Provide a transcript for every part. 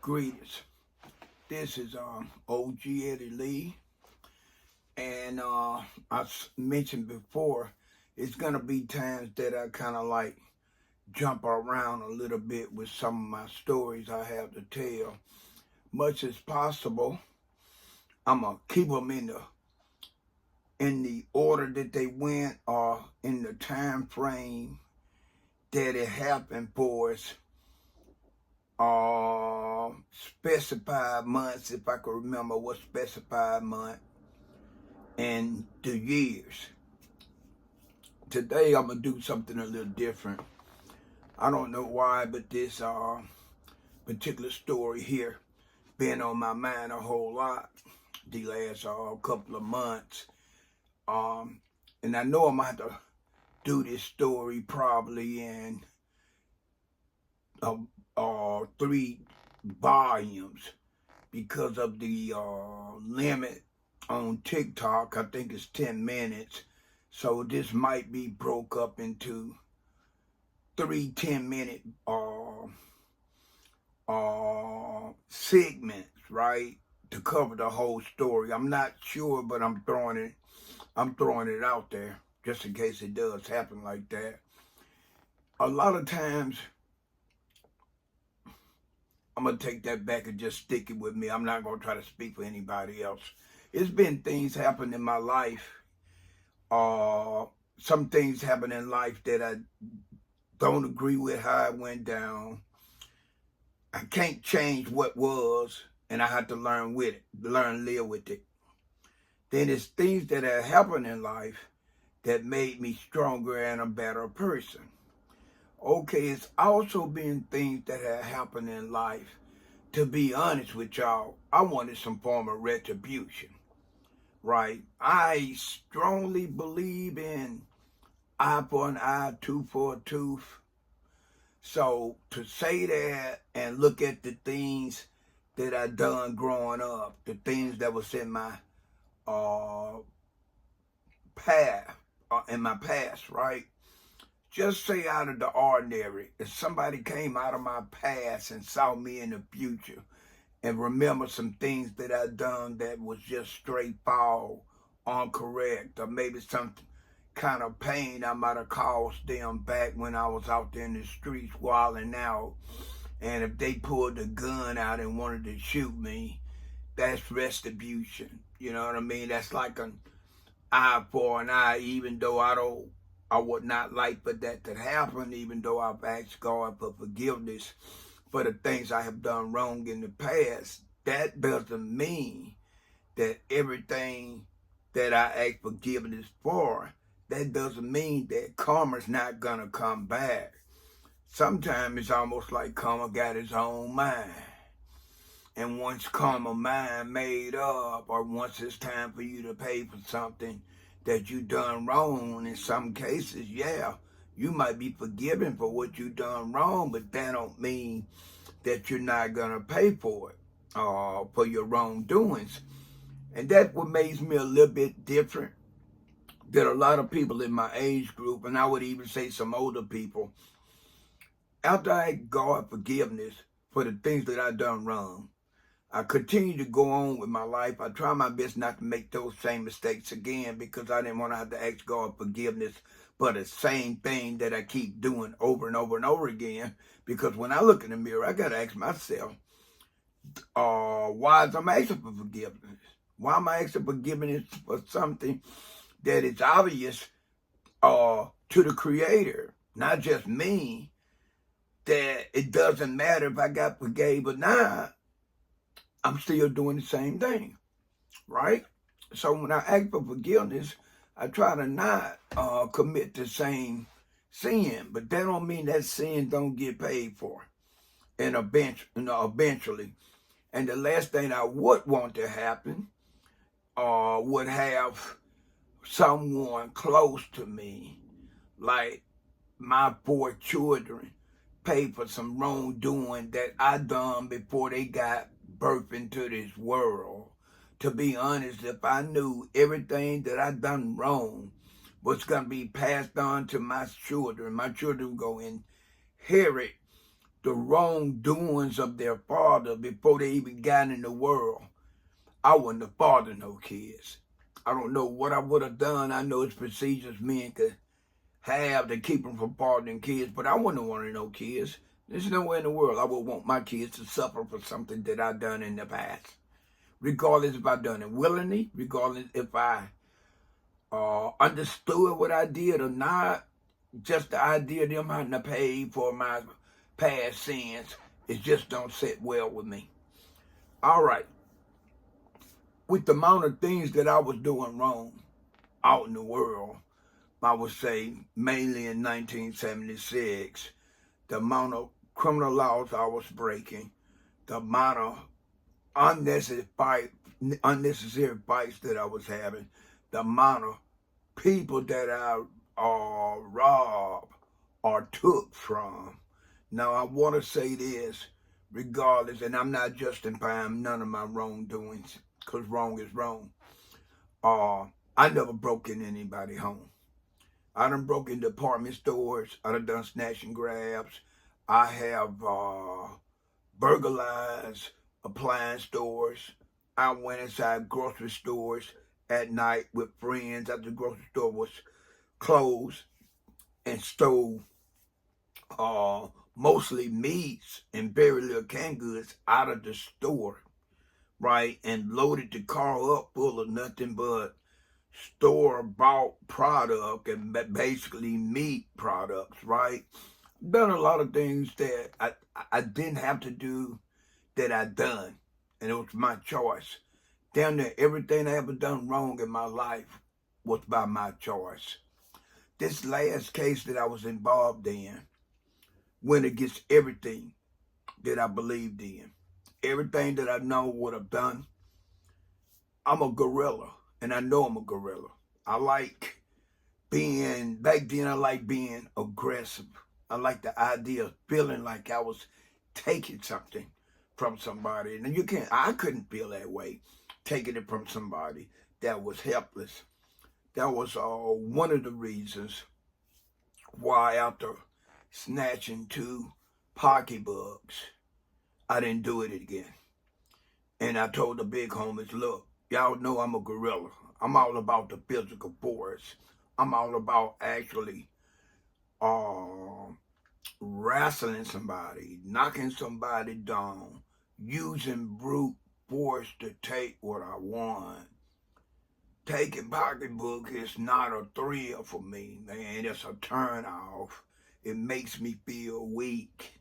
Greetings. This is OG Eddie Lee, and mentioned before, it's gonna be times that I kind of like jump around a little bit with some of my stories I have to tell. Much as possible, I'm gonna keep them in the order that they went, or in the time frame that it happened for us. Specified months, if I could remember what specified month, and the years. Today I'm gonna do something a little different. I don't know why, but this particular story here been on my mind a whole lot the last couple of months. And I know I'm gonna have to do this story probably in 3 volumes because of the limit on TikTok. I think it's 10 minutes. So this might be broke up into 3 10-minute segments, right? To cover the whole story. I'm not sure, but I'm throwing it out there just in case it does happen like that. A lot of times, I'm going to take that back and just stick it with me. I'm not going to try to speak for anybody else. It's been things happen in my life. Some things happen in life that I don't agree with how it went down. I can't change what was, and I have to learn with it, live with it. Then it's things that have happened in life that made me stronger and a better person. Okay, it's also been things that have happened in life. To be honest with y'all, I wanted some form of retribution, right? I strongly believe in eye for an eye, tooth for a tooth. So to say that and look at the things that I done growing up, the things that was in my path, in my past, right? Just say out of the ordinary, if somebody came out of my past and saw me in the future and remember some things that I done that was just straight foul, incorrect, or maybe some kind of pain I might have caused them back when I was out there in the streets wilding out, and if they pulled a gun out and wanted to shoot me, that's retribution. You know what I mean? That's like an eye for an eye, even though I would not like for that to happen, even though I've asked God for forgiveness for the things I have done wrong in the past. That doesn't mean that everything that I ask forgiveness for, that doesn't mean that karma's not gonna come back. Sometimes it's almost like karma got its own mind. And once karma mind made up, or once it's time for you to pay for something that you done wrong, in some cases, yeah, you might be forgiven for what you done wrong, but that don't mean that you're not gonna pay for it, for your wrongdoings. And that's what makes me a little bit different than a lot of people in my age group, and I would even say some older people. After I asked God forgiveness for the things that I done wrong, I continue to go on with my life. I try my best not to make those same mistakes again, because I didn't want to have to ask God forgiveness for the same thing that I keep doing over and over and over again. Because when I look in the mirror, I got to ask myself, why is I'm asking for forgiveness? Why am I asking forgiveness for something that is obvious to the Creator, not just me, that it doesn't matter if I got forgave or not, I'm still doing the same thing, right? So when I ask for forgiveness, I try to not commit the same sin, but that don't mean that sin don't get paid for, and eventually. And the last thing I would want to happen would have someone close to me, like my 4 children, pay for some wrongdoing that I done before they got birthed into this world. To be honest, if I knew everything that I done wrong was going to be passed on to my children would go inherit the wrongdoings of their father before they even got in the world, I wouldn't have fathered no kids. I don't know what I would have done. I know it's procedures men could have to keep them from fathering kids, but I wouldn't have wanted no kids. There's nowhere in the world I would want my kids to suffer for something that I've done in the past. Regardless if I done it willingly, regardless if I understood what I did or not, just the idea of them having to pay for my past sins, it just don't sit well with me. All right. With the amount of things that I was doing wrong out in the world, I would say mainly in 1976, the amount of criminal laws I was breaking, the amount of unnecessary fights that I was having, the amount of people that I robbed or took from. Now, I want to say this, regardless, and I'm not justifying none of my wrongdoings, because wrong is wrong. I never broke in anybody's home. I done broke into department stores. I done snatch and grabs. I have burglarized appliance stores. I went inside grocery stores at night with friends after the grocery store was closed and stole mostly meats and very little canned goods out of the store, right? And loaded the car up full of nothing but store-bought product and basically meat products, right? Done a lot of things that I didn't have to do that I done, and it was my choice. Down there, everything I ever done wrong in my life was by my choice. This last case that I was involved in went against everything that I believed in. Everything that I know would have done. I'm a gorilla, and I know I'm a gorilla. I like back then I like being aggressive. I like the idea of feeling like I was taking something from somebody. And I couldn't feel that way, taking it from somebody that was helpless. That was one of the reasons why after snatching 2 pocketbooks, I didn't do it again. And I told the big homies, look, y'all know I'm a gorilla. I'm all about the physical force. I'm all about actually wrestling somebody, knocking somebody down, using brute force to take what I want. Taking pocketbook is not a thrill for me, man. It's a turn off. It makes me feel weak.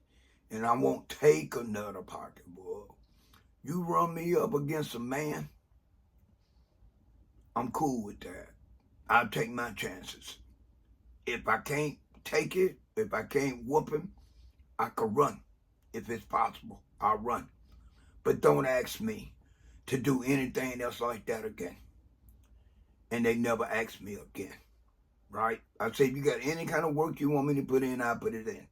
And I won't take another pocketbook. You run me up against a man, I'm cool with that. I'll take my chances. If I can't take it, if I can't whoop him, I could run. If it's possible, I'll run. But don't ask me to do anything else like that again. And they never asked me again, right? I say, if you got any kind of work you want me to put in, I'll put it in.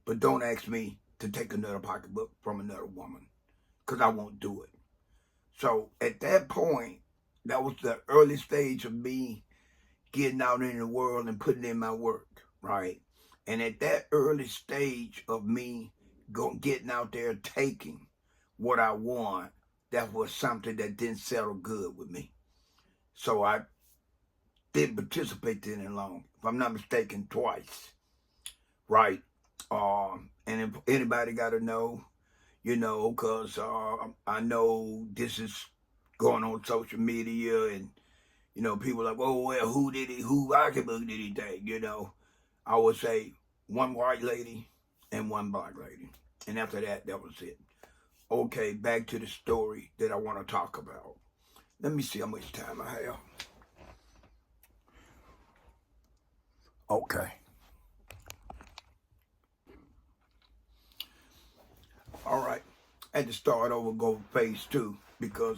But don't ask me to take another pocketbook from another woman, because I won't do it. So at that point, that was the early stage of me getting out in the world and putting in my work, right? And at that early stage of me getting out there taking what I want, that was something that didn't settle good with me. So I didn't participate in it long, if I'm not mistaken, twice, right? And if anybody got to know, because I know this is going on social media, and people like, oh well, who pocketbook did he take? I would say one white lady and one black lady, and after that was it. Okay, back to the story that I want to talk about. Let me see how much time I have. Okay. All right. I had to start over, go phase 2, because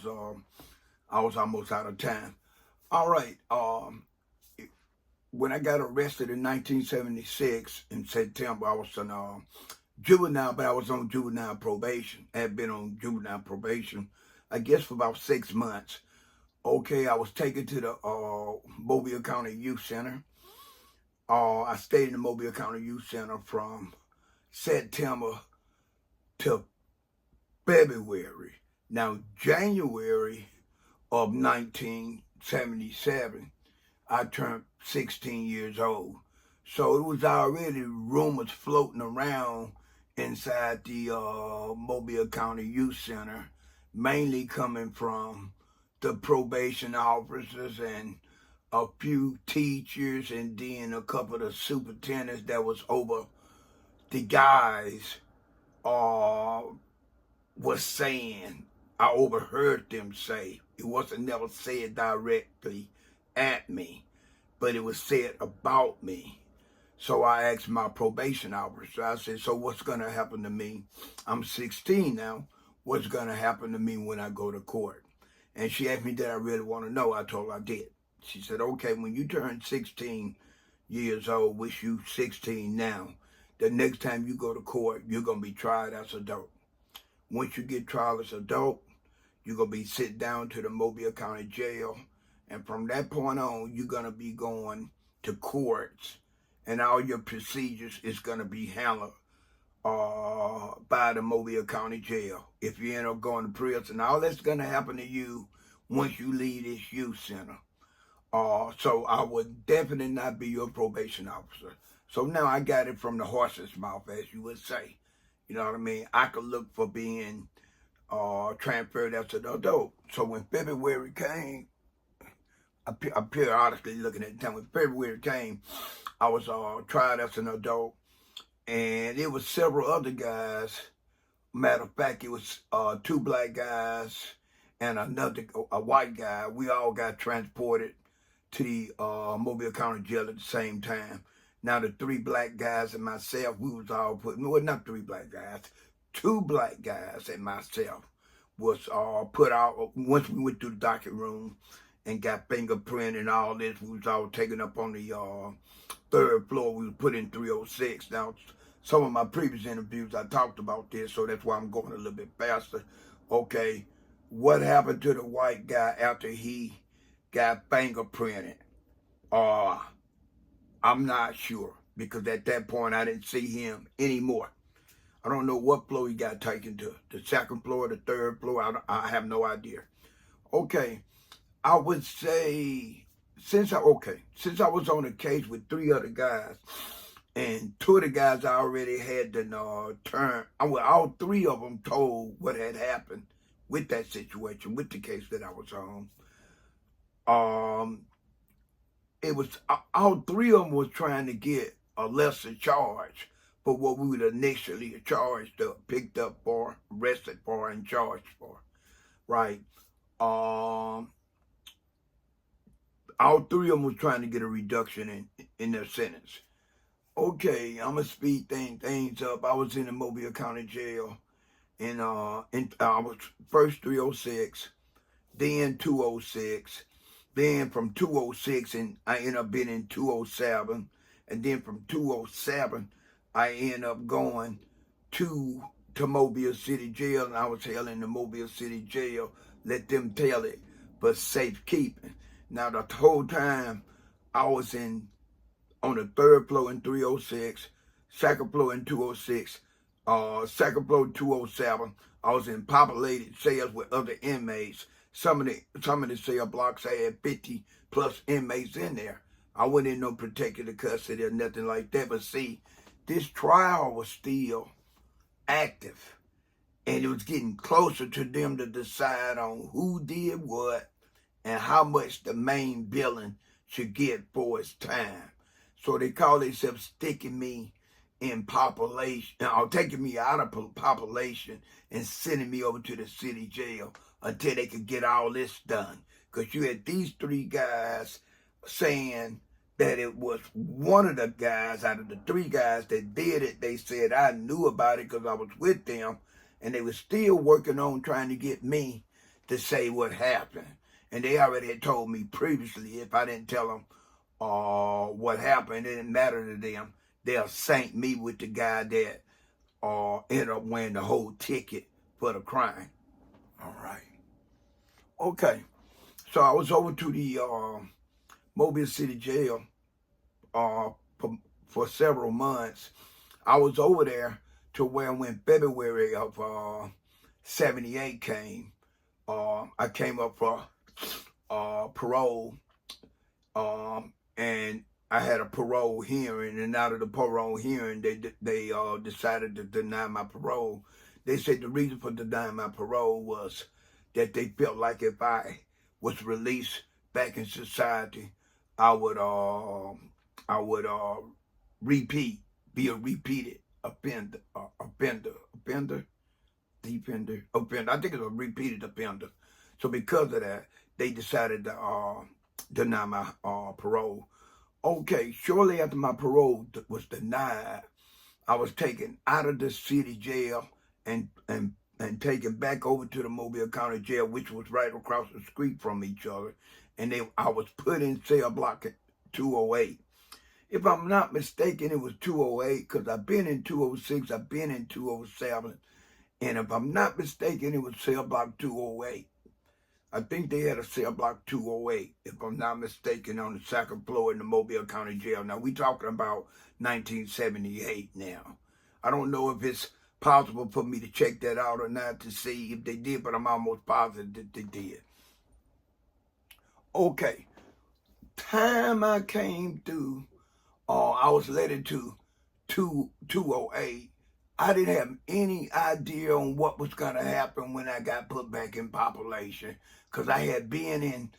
I was almost out of time. All right. When I got arrested in 1976 in September, I was on juvenile, but I was on juvenile probation. I had been on juvenile probation, I guess, for about 6 months. Okay, I was taken to the Mobile County Youth Center. I stayed in the Mobile County Youth Center from September to February. Now, January of 1977, I turned 16 years old. So it was already rumors floating around inside the Mobile County Youth Center, mainly coming from the probation officers and a few teachers, and then a couple of the superintendents that was over the guys was saying. I overheard them say, it wasn't never said directly at me, but it was said about me. So I asked my probation officer, I said, so what's going to happen to me? I'm 16 now. What's going to happen to me when I go to court? And she asked me, did I really want to know? I told her I did. She said, okay, when you turn 16 years old, which you 16 now, the next time you go to court, you're going to be tried as an adult. Once you get tried as an adult, you're going to be sent down to the Mobile County Jail. And from that point on, you're going to be going to courts. And all your procedures is going to be handled by the Mobile County Jail. If you end up going to prison, all that's going to happen to you once you leave this youth center. So I would definitely not be your probation officer. So now I got it from the horse's mouth, as you would say. You know what I mean? I could look for being transferred as an adult. So when February came, I'm periodically looking at the time. When February came, I was tried as an adult, and it was several other guys. Matter of fact, it was 2 black guys and a white guy. We all got transported to the Mobile County Jail at the same time. Now the 3 black guys and myself, we was all put, well, not 3 black guys, 2 black guys and myself was put out. Once we went through the docket room and got fingerprint and all this, we was all taken up on the 3rd floor. We was put in 306. Now, some of my previous interviews, I talked about this, so that's why I'm going a little bit faster. Okay, what happened to the white guy after he got fingerprinted? I'm not sure, because at that point, I didn't see him anymore. I don't know what floor he got taken to, the 2nd floor, the 3rd floor. I have no idea. Okay, I would say, since I was on a case with 3 other guys, and 2 of the guys I already had the turn, all 3 of them told what had happened with that situation, with the case that I was on. It was, all 3 of them was trying to get a lesser charge for what we would initially charged up, picked up for, arrested for, and charged for, right? All 3 of them was trying to get a reduction in their sentence. Okay, I'm gonna speed things up. I was in the Mobile County Jail, and I was first 306, then 206, then from 206, and I ended up being in 207, and then from 207, I ended up going to Mobile City Jail, and I was held in the Mobile City Jail. Let them tell it, but safekeeping. Now the whole time I was on the 3rd floor in 306, 2nd floor in 206, 2nd floor 207. I was in populated cells with other inmates. Some of the cell blocks had 50 plus inmates in there. I wasn't in no particular custody or nothing like that. But see, this trial was still active, and it was getting closer to them to decide on who did what and how much the main villain should get for its time. So they call themselves sticking me in population, or taking me out of population and sending me over to the city jail until they could get all this done. Because you had these 3 guys saying that it was one of the guys out of the 3 guys that did it. They said I knew about it because I was with them, and they were still working on trying to get me to say what happened. And they already had told me previously if I didn't tell them what happened, it didn't matter to them. They'll sank me with the guy that ended up wearing the whole ticket for the crime. All right. Okay. So I was over to the Mobile City Jail for several months. I was over there to where when February of 78 came, I came up for parole, and I had a parole hearing, and out of the parole hearing, they decided to deny my parole. They said the reason for denying my parole was that they felt like if I was released back in society, I would repeat, be a repeated offender. I think it's a repeated offender. So because of that, they decided to deny my parole. Okay, shortly after my parole was denied, I was taken out of the city jail and taken back over to the Mobile County Jail, which was right across the street from each other. And I was put in cell block 208. If I'm not mistaken, it was 208 because I've been in 206, I've been in 207. And if I'm not mistaken, it was cell block 208. I think they had a cell block 208, if I'm not mistaken, on the second floor in the Mobile County Jail. Now, we talking about 1978 now. I don't know if it's possible for me to check that out or not to see if they did, but I'm almost positive that they did. Okay. Time I came through, I was led into 208. I didn't have any idea on what was going to happen when I got put back in population, because I had been in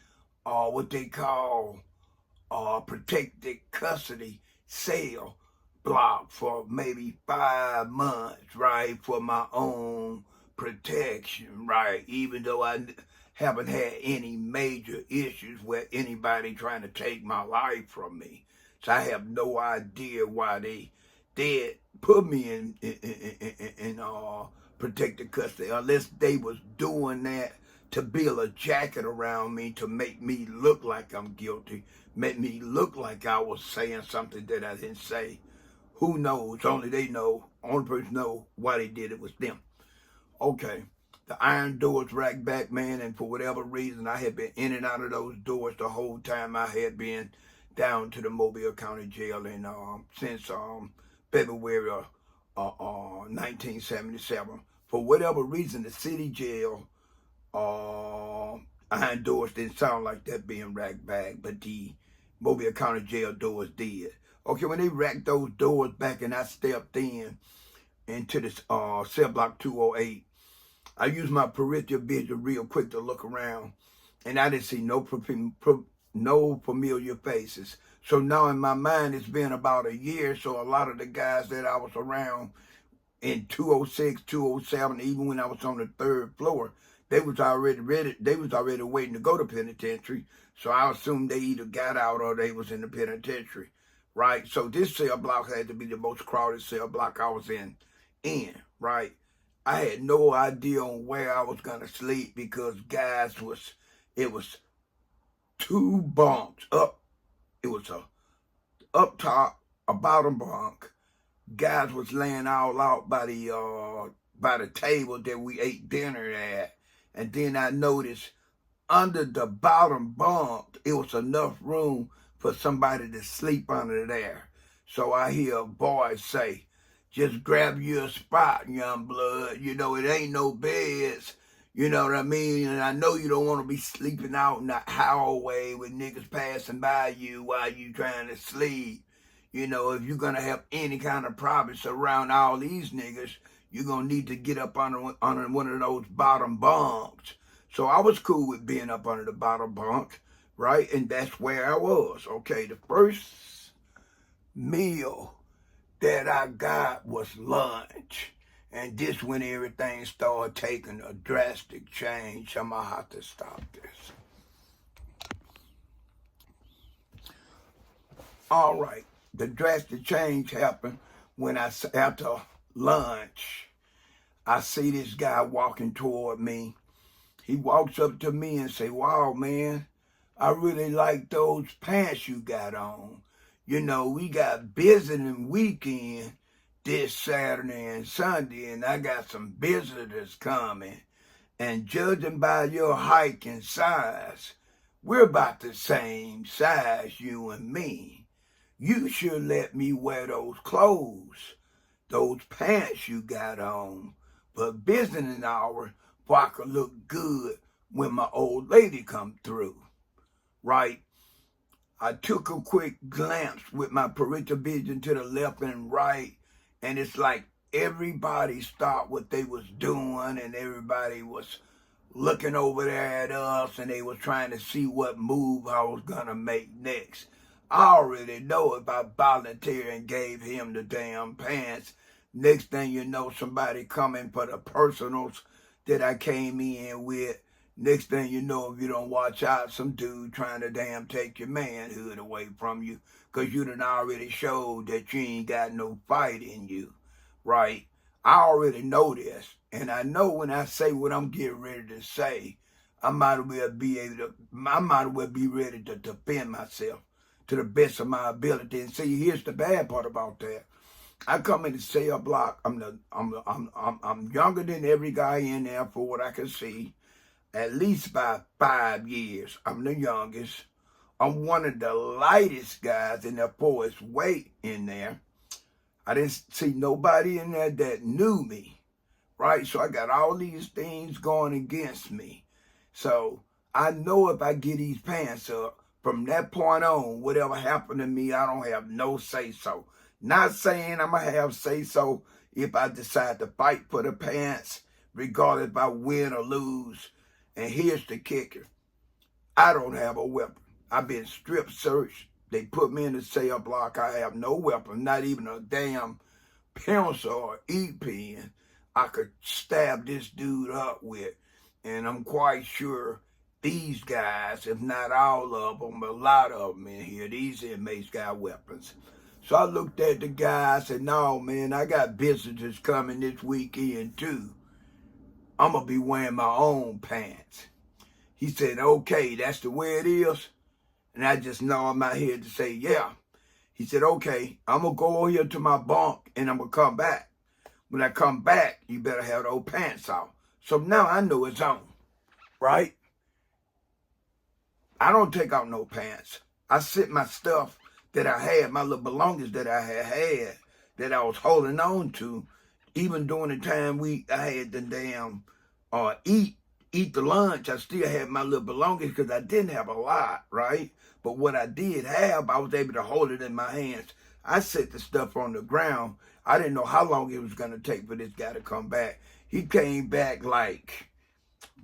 what they call protected custody cell block for maybe 5 months, right, for my own protection, right, even though I haven't had any major issues with anybody trying to take my life from me. So I have no idea why they did put me in protected custody, unless they was doing that to build a jacket around me to make me look like I'm guilty, make me look like I was saying something that I didn't say. Who knows? Only they know. Only person know why they did it was them. Okay. The iron doors racked back, man, and for whatever reason, I had been in and out of those doors the whole time I had been down to the Mobile County Jail, and since February of 1977. For whatever reason, the city jail iron doors didn't sound like that being racked back, but the Mobile County Jail doors did. Okay, when they racked those doors back and I stepped into this cell block 208, I used my peripheral vision real quick to look around, and I didn't see no familiar faces. So now in my mind, it's been about a year, so a lot of the guys that I was around in 206, 207, even when I was on the 3rd floor, they was already waiting to go to penitentiary. So I assumed they either got out or they was in the penitentiary, right? So this cell block had to be the most crowded cell block I was in, right? I had no idea on where I was gonna sleep because it was 2 bunks up. It was a up top, a bottom bunk. Guys was laying all out by the table that we ate dinner at. And then I noticed under the bottom bunk, it was enough room for somebody to sleep under there. So I hear a voice say, "Just grab you a spot, young blood. You know, it ain't no beds." You know what I mean? And I know you don't want to be sleeping out in the hallway with niggas passing by you while you trying to sleep. You know, if you're going to have any kind of privacy around all these niggas, you're going to need to get up under one of those bottom bunks. So I was cool with being up under the bottom bunk, right? And that's where I was. Okay, the first meal that I got was lunch. And this when everything started taking a drastic change. I'm going to have to stop this. All right. The drastic change happened when after lunch, I see this guy walking toward me. He walks up to me and say, "Wow, man, I really like those pants you got on. You know, we got visiting weekend this Saturday and Sunday, and I got some visitors coming. And judging by your height and size, we're about the same size, you and me. You should let me wear those clothes those pants you got on for visiting hour, so I could look good when my old lady come through, right? I took a quick glance with my peripheral vision to the left and right, and it's like everybody stopped what they was doing, and everybody was looking over there at us, and they was trying to see what move I was gonna make next. I already know if I volunteered and gave him the damn pants, next thing you know, somebody coming for the personals that I came in with. Next thing you know, if you don't watch out, some dude trying to damn take your manhood away from you, because you done already showed that you ain't got no fight in you, right? I already know this, and I know when I say what I'm getting ready to say, I might as well be ready to defend myself to the best of my ability. And see, here's the bad part about that. I come in the cell block. I'm younger than every guy in there for what I can see. At least by 5 years. I'm the youngest. I'm one of the lightest guys in there for its weight in there. I didn't see nobody in there that knew me, right? So I got all these things going against me. So I know if I get these pants up, from that point on, whatever happened to me, I don't have no say-so. Not saying I'm going to have say-so if I decide to fight for the pants, regardless if I win or lose. And here's the kicker. I don't have a weapon. I've been strip searched. They put me in the cell block. I have no weapon, not even a damn pencil or E-pen I could stab this dude up with. And I'm quite sure these guys, if not all of them, a lot of them in here, these inmates got weapons. So I looked at the guy, I said, no, man, I got visitors coming this weekend too. I'm going to be wearing my own pants. He said, okay, that's the way it is. And I just know I'm out here to say, yeah. He said, okay, I'm going to go over here to my bunk and I'm going to come back. When I come back, you better have those pants off. So now I know it's on, right? I don't take out no pants. I sit my stuff that I had, my little belongings that I had, that I was holding on to, even during the time I had the damn eat the lunch, I still had my little belongings because I didn't have a lot, right? But what I did have, I was able to hold it in my hands. I set the stuff on the ground. I didn't know how long it was going to take for this guy to come back. He came back like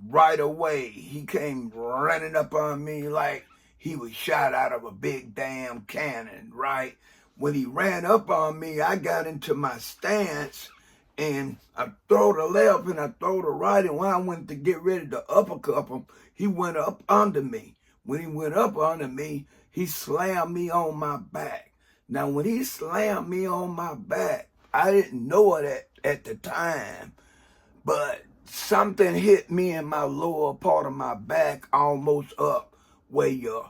right away. He came running up on me like he was shot out of a big damn cannon, right? When he ran up on me, I got into my stance, and I throw the left and I throw the right, and when I went to get ready to uppercut him, he went up under me. When he went up under me, he slammed me on my back. Now, when he slammed me on my back, I didn't know it at the time, but something hit me in my lower part of my back, almost up where your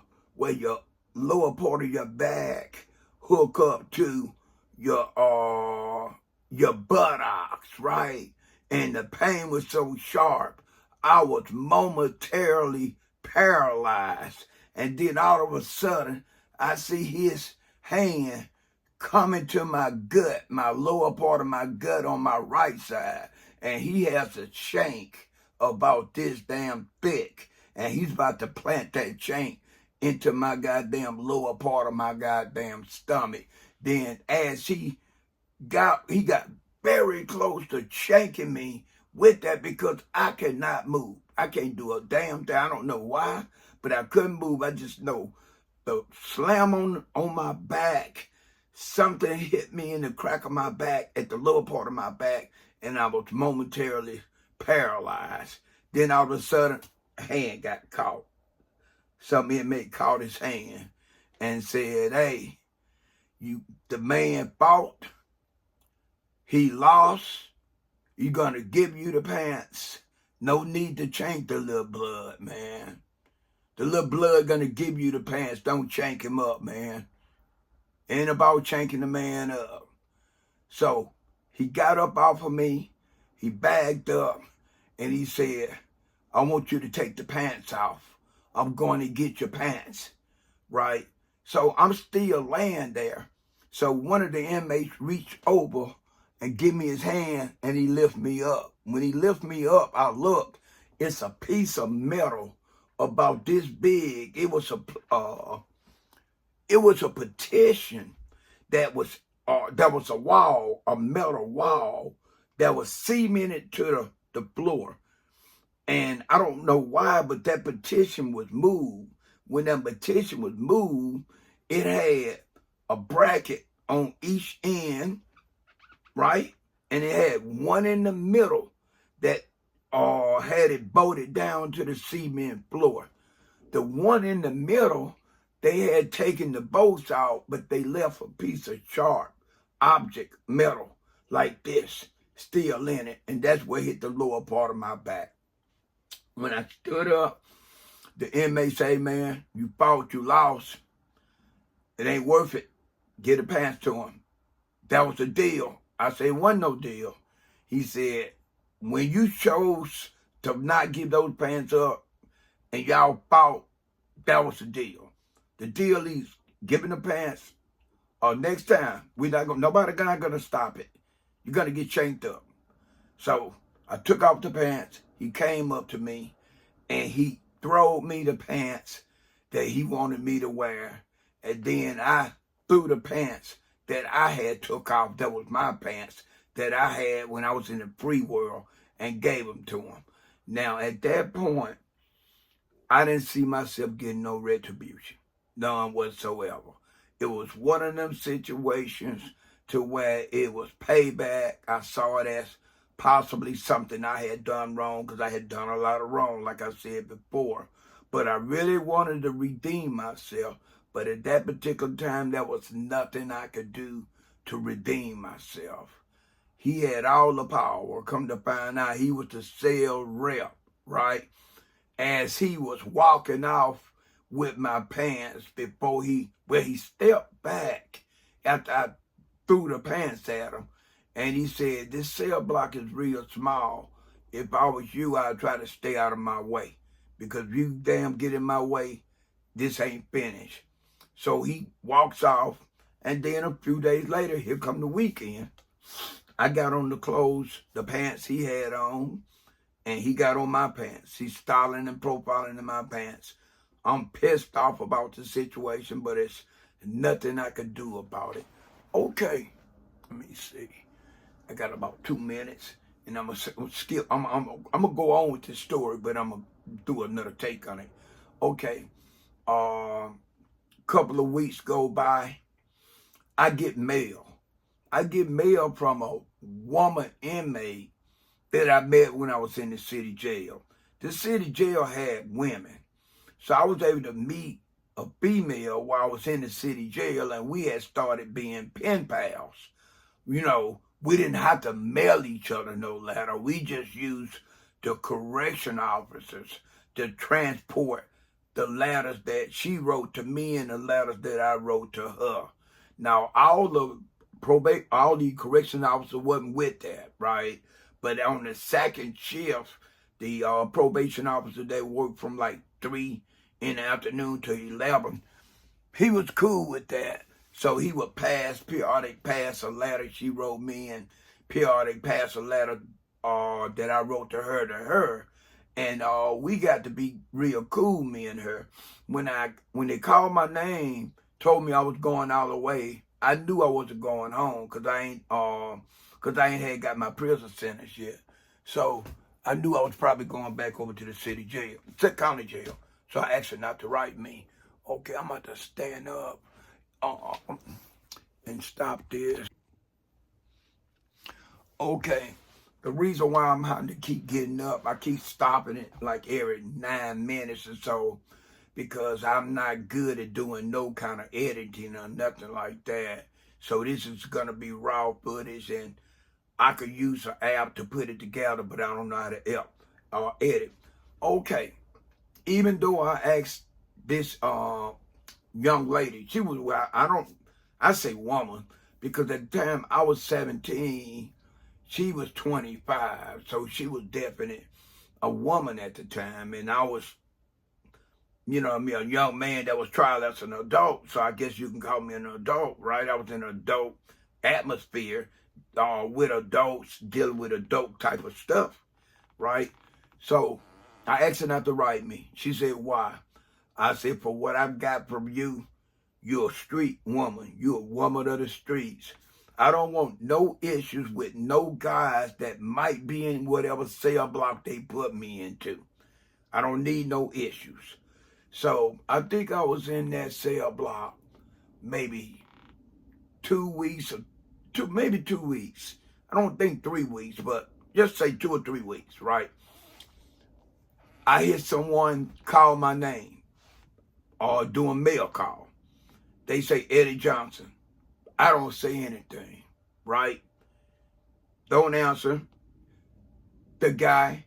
lower part of your back hook up to your buttocks, right? And the pain was so sharp, I was momentarily paralyzed. And then all of a sudden, I see his hand coming to my gut, my lower part of my gut on my right side. And he has a shank about this damn thick. And he's about to plant that shank into my goddamn lower part of my goddamn stomach. Then as he got very close to shanking me with that, because I could not move. I can't do a damn thing. I don't know why, but I couldn't move. I just know the slam on my back, something hit me in the crack of my back at the lower part of my back, and I was momentarily paralyzed. Then all of a sudden, a hand got caught. Some inmate caught his hand and said, hey, the man fought. He lost. He's going to give you the pants. No need to change the little blood, man. The little blood going to give you the pants. Don't chank him up, man. Ain't about chanking the man up. So he got up off of me. He bagged up and he said, I want you to take the pants off. I'm going to get your pants, right? So I'm still laying there. So one of the inmates reached over and give me his hand, and he lift me up. When he lift me up, I looked. It's a piece of metal about this big. It was a petition that was a wall, a metal wall that was cemented to the floor. And I don't know why, but that petition was moved. When that petition was moved, it had a bracket on each end, right? And it had one in the middle that had it bolted down to the cement floor. The one in the middle, they had taken the bolts out, but they left a piece of sharp object, metal, like this, still in it. And that's where it hit the lower part of my back. When I stood up, the inmate say, man, you fought, you lost. It ain't worth it. Get a pants to him. That was the deal. I said, it wasn't no deal. He said, when you chose to not give those pants up and y'all fought, that was the deal. The deal is giving the pants, or next time, nobody gonna stop it. You're gonna get chained up. So I took off the pants. He came up to me and he throwed me the pants that he wanted me to wear. And then I threw the pants that I had took off, that was my pants, that I had when I was in the free world, and gave them to him. Now, at that point, I didn't see myself getting no retribution, none whatsoever. It was one of them situations to where it was payback. I saw it as possibly something I had done wrong, because I had done a lot of wrong, like I said before. But I really wanted to redeem myself. But at that particular time, there was nothing I could do to redeem myself. He had all the power. Come to find out, he was the cell rep, right? As he was walking off with my pants before he stepped back after I threw the pants at him. And he said, this cell block is real small. If I was you, I'd try to stay out of my way. Because if you damn get in my way, this ain't finished. So he walks off, and then a few days later, here come the weekend. I got on the clothes, the pants he had on, and he got on my pants. He's styling and profiling in my pants. I'm pissed off about the situation, but it's nothing I could do about it. Okay, let me see. I got about 2 minutes, and I'm gonna go on with this story, but I'm gonna do another take on it. Okay, couple of weeks go by, I get mail. I get mail from a woman inmate that I met when I was in the city jail. The city jail had women. So I was able to meet a female while I was in the city jail, and we had started being pen pals. You know, we didn't have to mail each other no letter. We just used the correction officers to transport the letters that she wrote to me and the letters that I wrote to her. Now, all the correction officers wasn't with that, right? But on the second shift, the probation officer that worked from like 3 in the afternoon to 11, he was cool with that. So he would periodic pass a letter she wrote me, and periodic pass a letter that I wrote to her. And we got to be real cool, me and her. When they called my name, told me I was going all the way, I knew I wasn't going home, because I ain't had got my prison sentence yet. So I knew I was probably going back over to the city jail, county jail. So I asked her not to write me. Okay, I'm about to stand up and stop this. Okay. The reason why I'm having to keep getting up, I keep stopping it like every 9 minutes or so, because I'm not good at doing no kind of editing or nothing like that. So this is going to be raw footage, and I could use an app to put it together, but I don't know how to edit. Okay. Even though I asked this young lady, she was, I say woman, because at the time I was 17, she was 25, so she was definitely a woman at the time, and I was, you know what I mean, a young man that was tried as an adult, so I guess you can call me an adult, right? I was in an adult atmosphere with adults, dealing with adult type of stuff, right? So I asked her not to write me. She said, why? I said, for what I've got from you, you're a street woman. You're a woman of the streets. I don't want no issues with no guys that might be in whatever cell block they put me into. I don't need no issues. So I think I was in that cell block maybe 2 weeks, or maybe 2 weeks. I don't think 3 weeks, but just say 2 or 3 weeks, right? I hear someone call my name or do a mail call. They say Eddie Johnson. I don't say anything, right? Don't answer. The guy,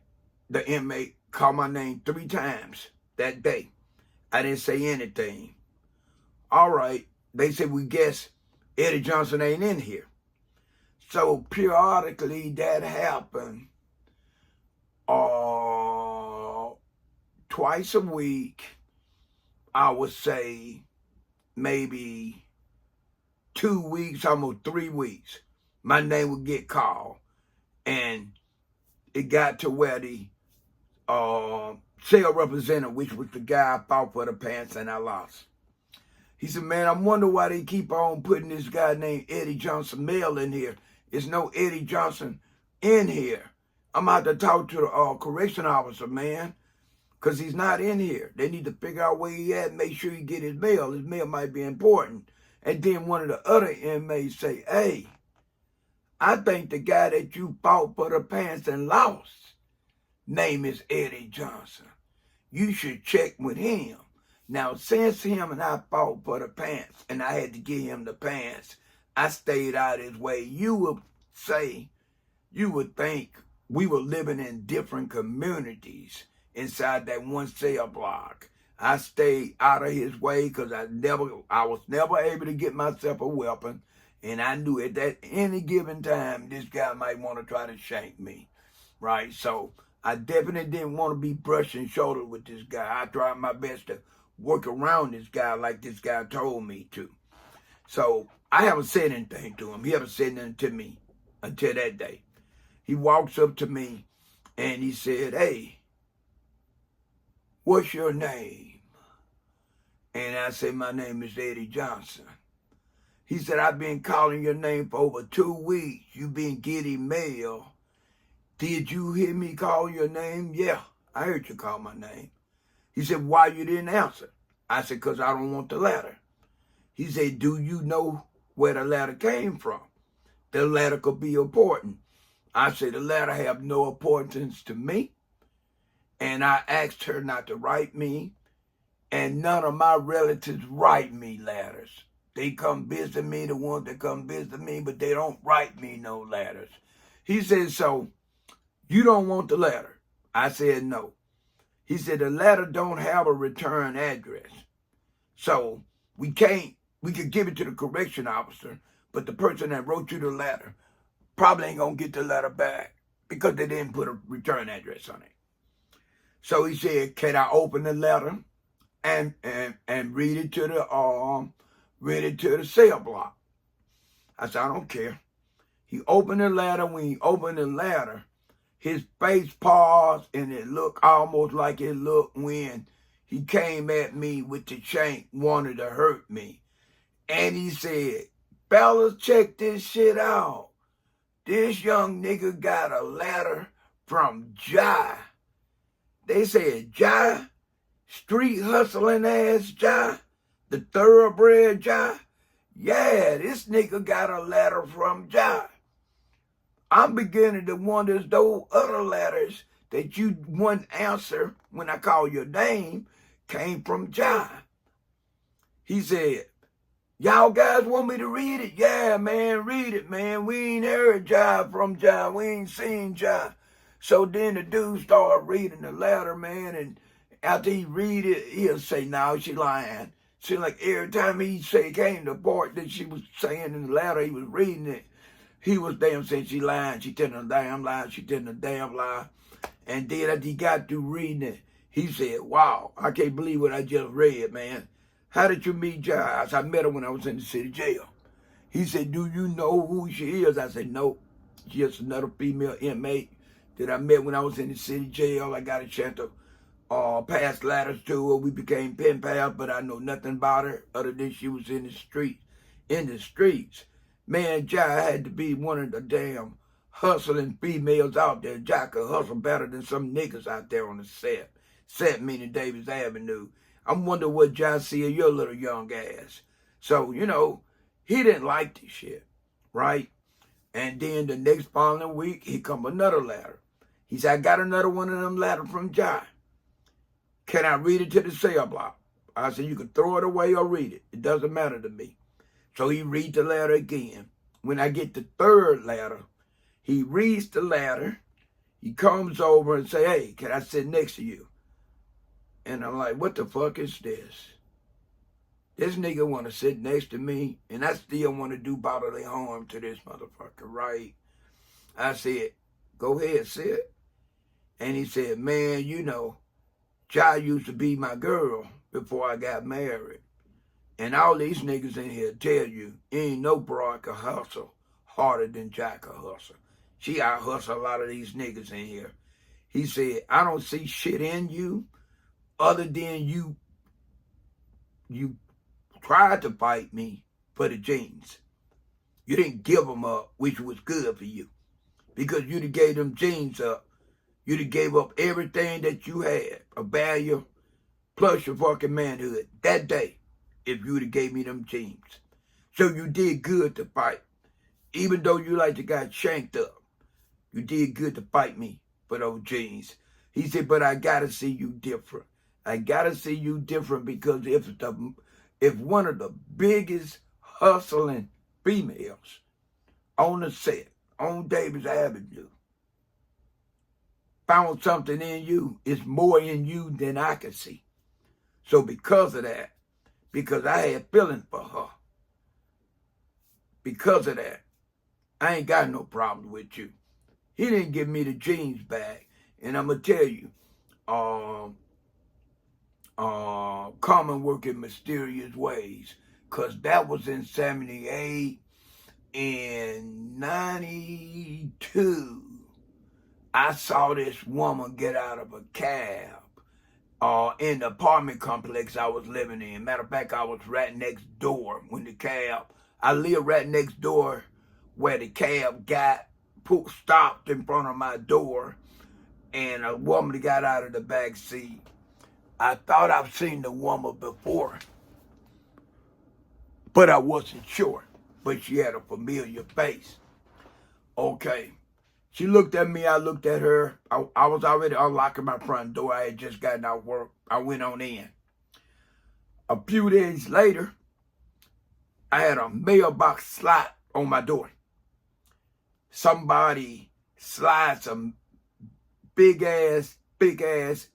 the inmate, called my name 3 times that day. I didn't say anything. All right. They said, we guess Eddie Johnson ain't in here. So periodically that happened twice a week. I would say maybe 2 weeks, almost 3 weeks, my name would get called. And it got to where the cell representative, which was the guy I fought for the pants and I lost. He said, man, I wonder why they keep on putting this guy named Eddie Johnson male in here. There's no Eddie Johnson in here. I'm out to talk to the correction officer, man, because he's not in here. They need to figure out where he at and make sure he get his mail. His mail might be important. And then one of the other inmates say, hey, I think the guy that you fought for the pants and lost, name is Eddie Johnson. You should check with him. Now, since him and I fought for the pants and I had to give him the pants, I stayed out his way. You would think we were living in different communities inside that one cell block. I stayed out of his way because I was never able to get myself a weapon. And I knew at that any given time, this guy might want to try to shank me, right? So I definitely didn't want to be brushing shoulders with this guy. I tried my best to work around this guy like this guy told me to. So I haven't said anything to him. He haven't said anything to me until that day. He walks up to me and he said, hey, what's your name? And I said, my name is Eddie Johnson. He said, I've been calling your name for over 2 weeks. You've been getting mail. Did you hear me call your name? Yeah, I heard you call my name. He said, why you didn't answer? I said, because I don't want the letter. He said, do you know where the letter came from? The letter could be important. I said, the letter have no importance to me. And I asked her not to write me. And none of my relatives write me letters. They come visit me, the ones that come visit me, but they don't write me no letters. He said, so you don't want the letter? I said, no. He said, the letter don't have a return address. So we could give it to the correction officer, but the person that wrote you the letter probably ain't going to get the letter back because they didn't put a return address on it. So he said, can I open the letter and read it to the cell block? I said, I don't care. He opened the letter. When he opened the letter, his face paused and it looked almost like it looked when he came at me with the shank, wanted to hurt me. And he said, fellas, check this shit out. This young nigga got a letter from Jai. They said, Jai, street hustling ass Jai, the thoroughbred Jai. Yeah, this nigga got a letter from Jai. I'm beginning to wonder if those other letters that you wouldn't answer when I call your name came from Jai. He said, y'all guys want me to read it? Yeah, man, read it, man. We ain't heard Jai from Jai. We ain't seen Jai. So then the dude started reading the letter, man, and after he read it, he'll say, no, she lying. See, like every time he came to the part that she was saying in the letter, he was reading it, he was damn saying she lying, she telling a damn lie, she telling a damn lie. And then after he got through reading it, he said, wow, I can't believe what I just read, man. How did you meet Jai? I said, I met her when I was in the city jail. He said, do you know who she is? I said, no. Just another female inmate that I met when I was in the city jail. I got a chance to pass ladders to her. We became pen pals, but I know nothing about her other than she was in the street. In the streets. Man, Jai had to be one of the damn hustling females out there. Jai could hustle better than some niggas out there on the set. Set meaning Davis Avenue. I wonder what Jai see of your little young ass. So, you know, he didn't like this shit, right? And then the next following week, he come another letter. He said, I got another one of them letters from Jai. Can I read it to the cell block? I said, you can throw it away or read it. It doesn't matter to me. So he reads the letter again. When I get the third letter, he reads the letter. He comes over and say, hey, can I sit next to you? And I'm like, what the fuck is this? This nigga want to sit next to me, and I still want to do bodily harm to this motherfucker, right? I said, go ahead, sit. And he said, man, you know, Jai used to be my girl before I got married. And all these niggas in here tell you, ain't no broad can hustle harder than Jai can hustle. She out hustle a lot of these niggas in here. He said, I don't see shit in you other than you tried to fight me for the jeans. You didn't give them up, which was good for you. Because you'd have gave them jeans up. You'd have gave up everything that you had, a value, plus your fucking manhood, that day, if you'd have gave me them jeans. So you did good to fight. Even though you like to got shanked up, you did good to fight me for those jeans. He said, but I gotta see you different. I gotta see you different because if one of the biggest hustling females on the set, on Davis Avenue, found something in you, it's more in you than I can see. So because of that, because I had feelings for her, because of that, I ain't got no problem with you. He didn't give me the jeans back. And I'm going to tell you, Common work in mysterious ways. Because that was in 78. In 92, I saw this woman get out of a cab in the apartment complex I was living in. Matter of fact, I was right next door when the cab, I lived right next door where the cab stopped in front of my door, and a woman got out of the back seat. I thought I've seen the woman before, but I wasn't sure. But she had a familiar face. Okay. She looked at me, I looked at her. I was already unlocking my front door. I had just gotten out of work. I went on in. A few days later, I had a mailbox slot on my door. Somebody slides some big ass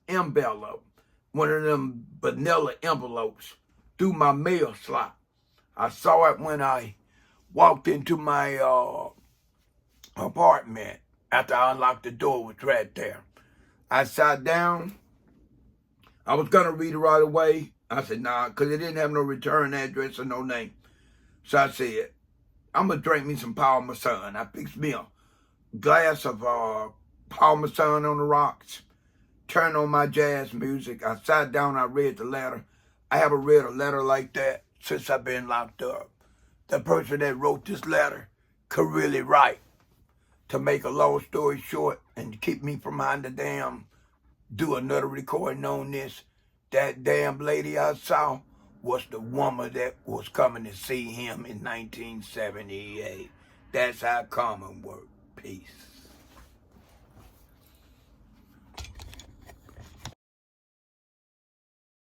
envelope, one of them vanilla envelopes, through my mail slot. I saw it when I walked into my apartment after I unlocked the door. Was right there. I sat down. I was going to read it right away. I said, nah, because it didn't have no return address or no name. So I said, I'm going to drink me some Parmesan. I fixed me a glass of Parmesan on the rocks, turned on my jazz music. I sat down, I read the letter. I haven't read a letter like that since I've been locked up. The person that wrote this letter could really write. To make a long story short and keep me from having to do another recording on this, that damn lady I saw was the woman that was coming to see him in 1978. That's how Common worked. Peace.